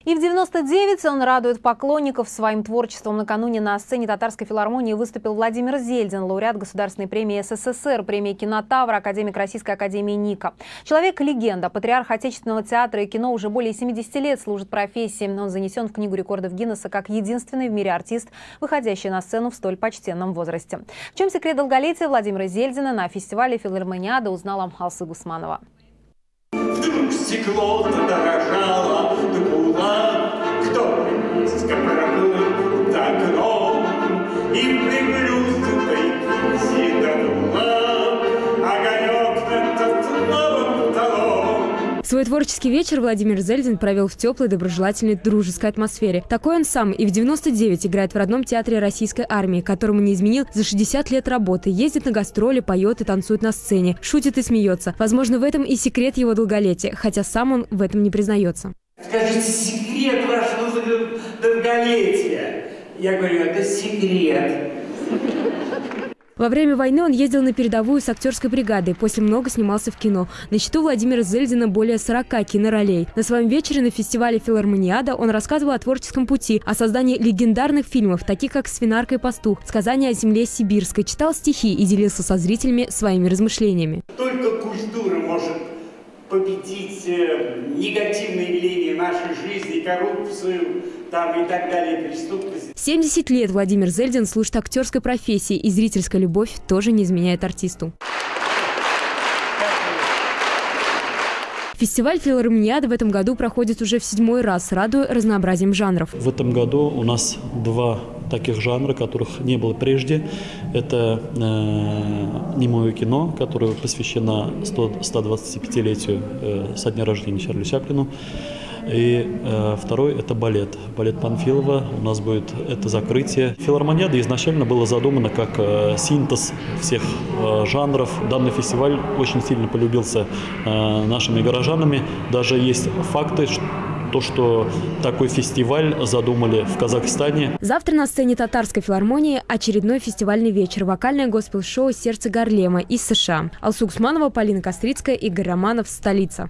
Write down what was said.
И в 99 он радует поклонников своим творчеством. Накануне на сцене Татарской филармонии выступил Владимир Зельдин, лауреат Государственной премии СССР, премии «Кинотавр», академик Российской академии НИКа. Человек-легенда, патриарх отечественного театра и кино, уже более 70 лет служит профессии. Он занесен в Книгу рекордов Гиннесса как единственный в мире артист, выходящий на сцену в столь почтенном возрасте. В чем секрет долголетия Владимира Зельдина, на фестивале «Филармониада» узнала Алсу Гусманова. Вдруг стекло дорожало до кула, кто низко пропыл до окном, и в приблюдной киси додула огонек над новым талом. Свой творческий вечер Владимир Зельдин провел в теплой, доброжелательной, дружеской атмосфере. Такой он сам и в 99 играет в родном театре Российской армии, которому не изменил за 60 лет работы. Ездит на гастроли, поет и танцует на сцене, шутит и смеется. Возможно, в этом и секрет его долголетия, хотя сам он в этом не признается. Скажите, секрет вашего долголетия? Я говорю, это секрет. Во время войны он ездил на передовую с актерской бригадой, после много снимался в кино. На счету Владимира Зельдина более 40 киноролей. На своем вечере на фестивале «Филармониада» он рассказывал о творческом пути, о создании легендарных фильмов, таких как «Свинарка и пастух», «Сказание о земле сибирской», читал стихи и делился со зрителями своими размышлениями. Только культура может победить негативные явления нашей жизни, коррупцию там и так далее, преступность. 70 лет Владимир Зельдин служит актерской профессии, и зрительская любовь тоже не изменяет артисту. Фестиваль «Филармониада» в этом году проходит уже в 7-й раз, радуя разнообразием жанров. В этом году у нас два таких жанра, которых не было прежде. Это немое кино, которое посвящено 125-летию со дня рождения Чарли Чаплину. И второй – это балет. Балет Панфилова. У нас будет это закрытие. Филармониада изначально была задумана как синтез всех жанров. Данный фестиваль очень сильно полюбился нашими горожанами. Даже есть факты, что такой фестиваль задумали в Казахстане. Завтра на сцене Татарской филармонии очередной фестивальный вечер. Вокальное госпел-шоу «Сердце Гарлема» из США. Алсу Гусманова, Полина Кострицкая, Игорь Романов, столица.